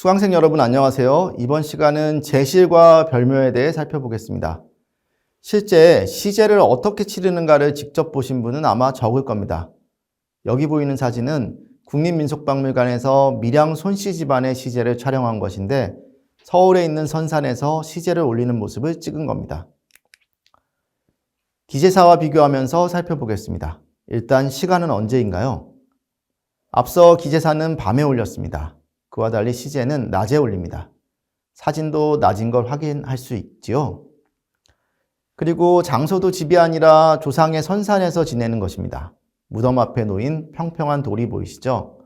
수강생 여러분 안녕하세요. 이번 시간은 제실과 별묘에 대해 살펴보겠습니다. 실제 시제를 어떻게 치르는가를 직접 보신 분은 아마 적을 겁니다. 여기 보이는 사진은 국립민속박물관에서 밀양 손씨 집안의 시제를 촬영한 것인데 서울에 있는 선산에서 시제를 올리는 모습을 찍은 겁니다. 기제사와 비교하면서 살펴보겠습니다. 일단 시간은 언제인가요? 앞서 기제사는 밤에 올렸습니다. 그와 달리 시제는 낮에 올립니다. 사진도 낮인 걸 확인할 수 있지요. 그리고 장소도 집이 아니라 조상의 선산에서 지내는 것입니다. 무덤 앞에 놓인 평평한 돌이 보이시죠?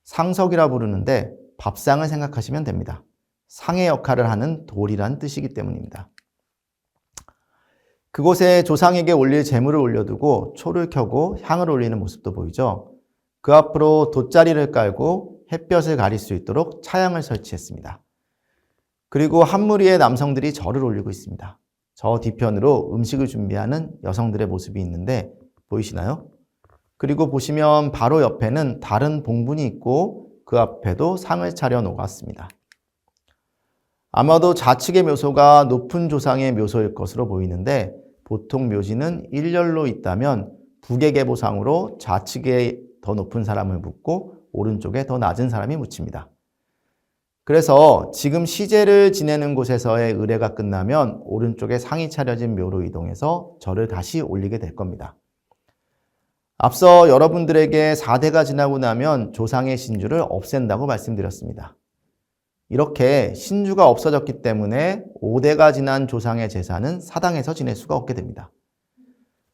상석이라 부르는데 밥상을 생각하시면 됩니다. 상의 역할을 하는 돌이란 뜻이기 때문입니다. 그곳에 조상에게 올릴 제물을 올려두고 초를 켜고 향을 올리는 모습도 보이죠? 그 앞으로 돗자리를 깔고 햇볕을 가릴 수 있도록 차양을 설치했습니다. 그리고 한 무리의 남성들이 절을 올리고 있습니다. 저 뒤편으로 음식을 준비하는 여성들의 모습이 있는데 보이시나요? 그리고 보시면 바로 옆에는 다른 봉분이 있고 그 앞에도 상을 차려 놓았습니다. 아마도 좌측의 묘소가 높은 조상의 묘소일 것으로 보이는데 보통 묘지는 일렬로 있다면 부계계보상으로 좌측에 더 높은 사람을 묻고 오른쪽에 더 낮은 사람이 묻힙니다. 그래서 지금 시제를 지내는 곳에서의 의례가 끝나면 오른쪽에 상이 차려진 묘로 이동해서 절을 다시 올리게 될 겁니다. 앞서 여러분들에게 4대가 지나고 나면 조상의 신주를 없앤다고 말씀드렸습니다. 이렇게 신주가 없어졌기 때문에 5대가 지난 조상의 제사는 사당에서 지낼 수가 없게 됩니다.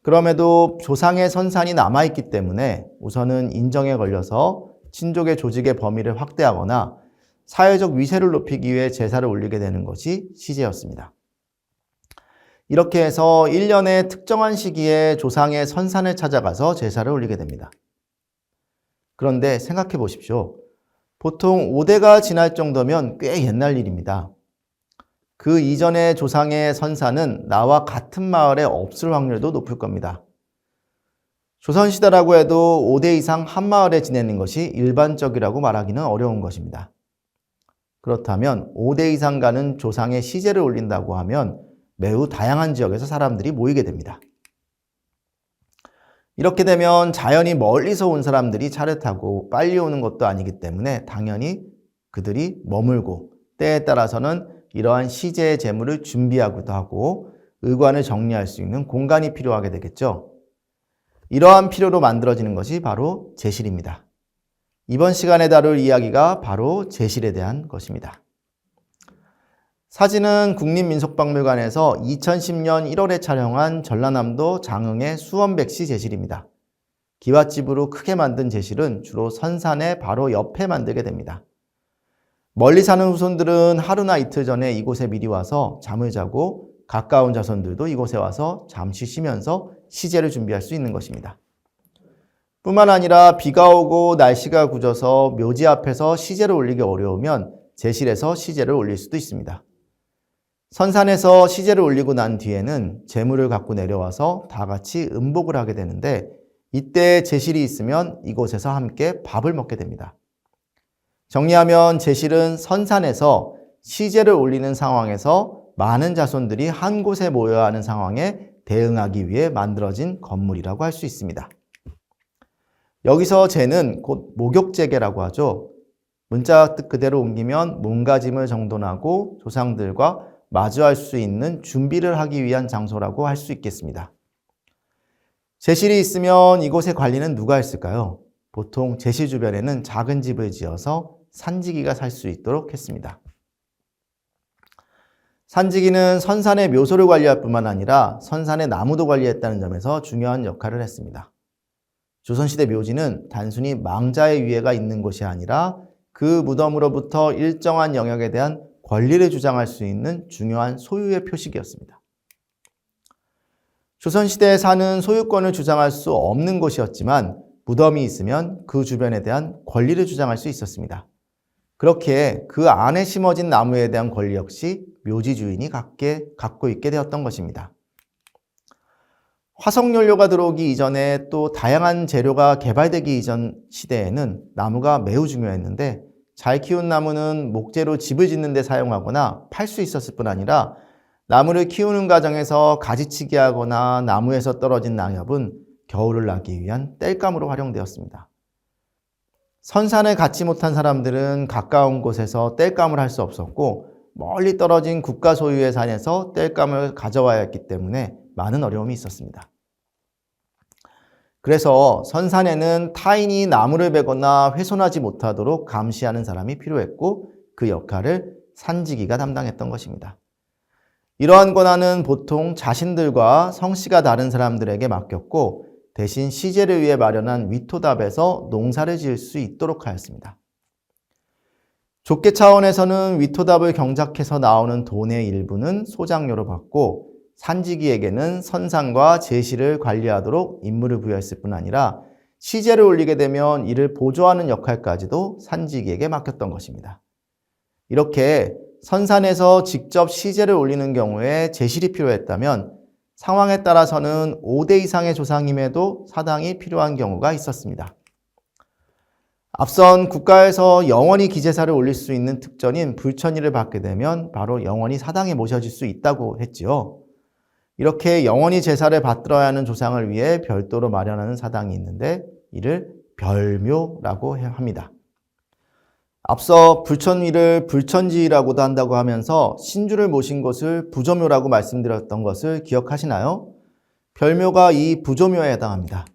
그럼에도 조상의 선산이 남아있기 때문에 우선은 인정에 걸려서 친족의 조직의 범위를 확대하거나 사회적 위세를 높이기 위해 제사를 올리게 되는 것이 시제였습니다. 이렇게 해서 1년의 특정한 시기에 조상의 선산을 찾아가서 제사를 올리게 됩니다. 그런데 생각해 보십시오. 보통 5대가 지날 정도면 꽤 옛날 일입니다. 그 이전의 조상의 선산은 나와 같은 마을에 없을 확률도 높을 겁니다. 조선시대라고 해도 5대 이상 한 마을에 지내는 것이 일반적이라고 말하기는 어려운 것입니다. 그렇다면 5대 이상 가는 조상의 시제를 올린다고 하면 매우 다양한 지역에서 사람들이 모이게 됩니다. 이렇게 되면 자연히 멀리서 온 사람들이 차를 타고 빨리 오는 것도 아니기 때문에 당연히 그들이 머물고 때에 따라서는 이러한 시제의 제물을 준비하기도 하고 의관을 정리할 수 있는 공간이 필요하게 되겠죠. 이러한 필요로 만들어지는 것이 바로 제실입니다. 이번 시간에 다룰 이야기가 바로 제실에 대한 것입니다. 사진은 국립민속박물관에서 2010년 1월에 촬영한 전라남도 장흥의 수원백시 제실입니다. 기와집으로 크게 만든 제실은 주로 선산의 바로 옆에 만들게 됩니다. 멀리 사는 후손들은 하루나 이틀 전에 이곳에 미리 와서 잠을 자고 가까운 자손들도 이곳에 와서 잠시 쉬면서 시제를 준비할 수 있는 것입니다. 뿐만 아니라 비가 오고 날씨가 굳어서 묘지 앞에서 시제를 올리기 어려우면 제실에서 시제를 올릴 수도 있습니다. 선산에서 시제를 올리고 난 뒤에는 제물을 갖고 내려와서 다 같이 음복을 하게 되는데 이때 제실이 있으면 이곳에서 함께 밥을 먹게 됩니다. 정리하면 제실은 선산에서 시제를 올리는 상황에서 많은 자손들이 한 곳에 모여야 하는 상황에 대응하기 위해 만들어진 건물이라고 할 수 있습니다. 여기서 제는 곧 목욕제계라고 하죠. 문자 뜻 그대로 옮기면 몸가짐을 정돈하고 조상들과 마주할 수 있는 준비를 하기 위한 장소라고 할 수 있겠습니다. 제실이 있으면 이곳의 관리는 누가 했을까요? 보통 제실 주변에는 작은 집을 지어서 산지기가 살 수 있도록 했습니다. 산지기는 선산의 묘소를 관리할 뿐만 아니라 선산의 나무도 관리했다는 점에서 중요한 역할을 했습니다. 조선시대 묘지는 단순히 망자의 위해가 있는 곳이 아니라 그 무덤으로부터 일정한 영역에 대한 권리를 주장할 수 있는 중요한 소유의 표식이었습니다. 조선시대에 사는 소유권을 주장할 수 없는 곳이었지만 무덤이 있으면 그 주변에 대한 권리를 주장할 수 있었습니다. 그렇게 그 안에 심어진 나무에 대한 권리 역시 묘지 주인이 갖고 있게 되었던 것입니다. 화석연료가 들어오기 이전에 또 다양한 재료가 개발되기 이전 시대에는 나무가 매우 중요했는데 잘 키운 나무는 목재로 집을 짓는 데 사용하거나 팔 수 있었을 뿐 아니라 나무를 키우는 과정에서 가지치기 하거나 나무에서 떨어진 낙엽은 겨울을 나기 위한 땔감으로 활용되었습니다. 선산을 갖지 못한 사람들은 가까운 곳에서 땔감을 할 수 없었고 멀리 떨어진 국가 소유의 산에서 땔감을 가져와야 했기 때문에 많은 어려움이 있었습니다. 그래서 선산에는 타인이 나무를 베거나 훼손하지 못하도록 감시하는 사람이 필요했고 그 역할을 산지기가 담당했던 것입니다. 이러한 권한은 보통 자신들과 성씨가 다른 사람들에게 맡겼고 대신 시제를 위해 마련한 위토답에서 농사를 지을 수 있도록 하였습니다. 족계 차원에서는 위토답을 경작해서 나오는 돈의 일부는 소장료로 받고 산지기에게는 선산과 제시를 관리하도록 임무를 부여했을 뿐 아니라 시제를 올리게 되면 이를 보조하는 역할까지도 산지기에게 맡겼던 것입니다. 이렇게 선산에서 직접 시제를 올리는 경우에 제실이 필요했다면 상황에 따라서는 5대 이상의 조상임에도 사당이 필요한 경우가 있었습니다. 앞선 국가에서 영원히 기제사를 올릴 수 있는 특전인 불천일을 받게 되면 바로 영원히 사당에 모셔질 수 있다고 했지요. 이렇게 영원히 제사를 받들어야 하는 조상을 위해 별도로 마련하는 사당이 있는데 이를 별묘라고 합니다. 앞서 불천일을 불천지라고도 한다고 하면서 신주를 모신 것을 부조묘라고 말씀드렸던 것을 기억하시나요? 별묘가 이 부조묘에 해당합니다.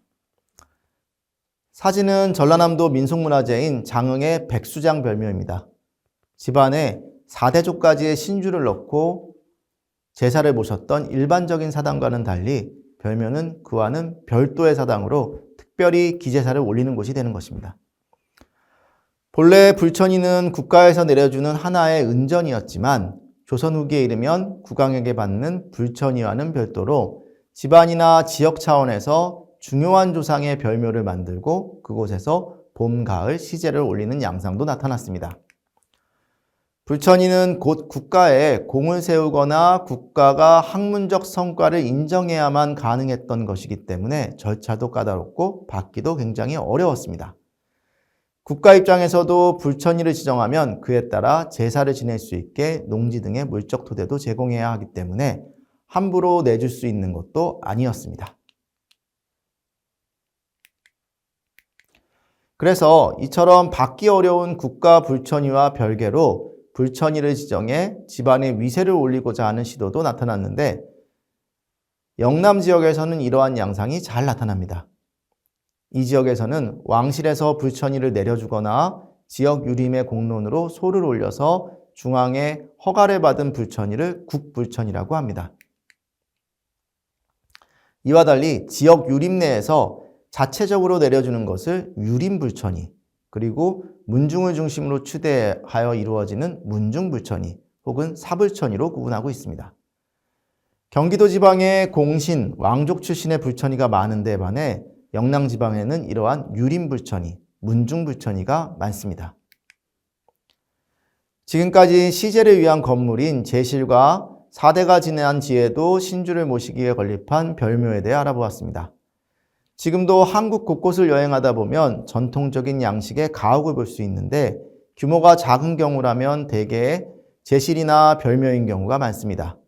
사진은 전라남도 민속문화재인 장흥의 백수장 별묘입니다. 집안에 4대조까지의 신주를 넣고 제사를 모셨던 일반적인 사당과는 달리 별묘는 그와는 별도의 사당으로 특별히 기제사를 올리는 곳이 되는 것입니다. 본래 불천이는 국가에서 내려주는 하나의 은전이었지만 조선 후기에 이르면 국왕에게 받는 불천이와는 별도로 집안이나 지역 차원에서 중요한 조상의 별묘를 만들고 그곳에서 봄, 가을 시제를 올리는 양상도 나타났습니다. 불천이는 곧 국가에 공을 세우거나 국가가 학문적 성과를 인정해야만 가능했던 것이기 때문에 절차도 까다롭고 받기도 굉장히 어려웠습니다. 국가 입장에서도 불천일을 지정하면 그에 따라 제사를 지낼 수 있게 농지 등의 물적 토대도 제공해야 하기 때문에 함부로 내줄 수 있는 것도 아니었습니다. 그래서 이처럼 받기 어려운 국가 불천이와 별개로 불천일을 지정해 집안의 위세를 올리고자 하는 시도도 나타났는데 영남 지역에서는 이러한 양상이 잘 나타납니다. 이 지역에서는 왕실에서 불천일을 내려주거나 지역 유림의 공론으로 소를 올려서 중앙에 허가를 받은 불천일을 국불천이라고 합니다. 이와 달리 지역 유림 내에서 자체적으로 내려주는 것을 유림불천이, 그리고 문중을 중심으로 추대하여 이루어지는 문중불천이 혹은 사불천이로 구분하고 있습니다. 경기도 지방에 공신, 왕족 출신의 불천이가 많은 데 반해 영남 지방에는 이러한 유림불천이, 문중불천이가 많습니다. 지금까지 시제를 위한 건물인 제실과 4대가 지난 지에도 신주를 모시기 위해 건립한 별묘에 대해 알아보았습니다. 지금도 한국 곳곳을 여행하다 보면 전통적인 양식의 가옥을 볼 수 있는데 규모가 작은 경우라면 대개 제실이나 별묘인 경우가 많습니다.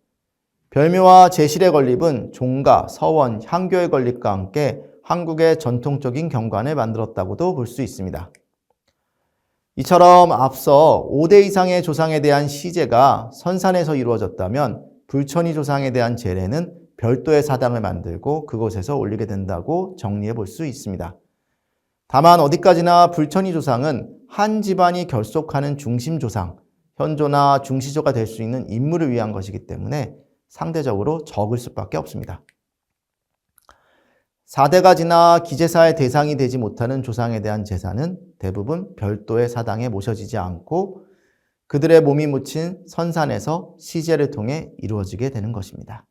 별묘와 제실의 건립은 종가, 서원, 향교의 건립과 함께 한국의 전통적인 경관을 만들었다고도 볼 수 있습니다. 이처럼 앞서 5대 이상의 조상에 대한 시제가 선산에서 이루어졌다면 불천이 조상에 대한 제례는 별도의 사당을 만들고 그곳에서 올리게 된다고 정리해 볼 수 있습니다. 다만 어디까지나 불천이 조상은 한 집안이 결속하는 중심 조상, 현조나 중시조가 될 수 있는 임무를 위한 것이기 때문에 상대적으로 적을 수밖에 없습니다. 4대가 지나 기제사의 대상이 되지 못하는 조상에 대한 제사는 대부분 별도의 사당에 모셔지지 않고 그들의 몸이 묻힌 선산에서 시제를 통해 이루어지게 되는 것입니다.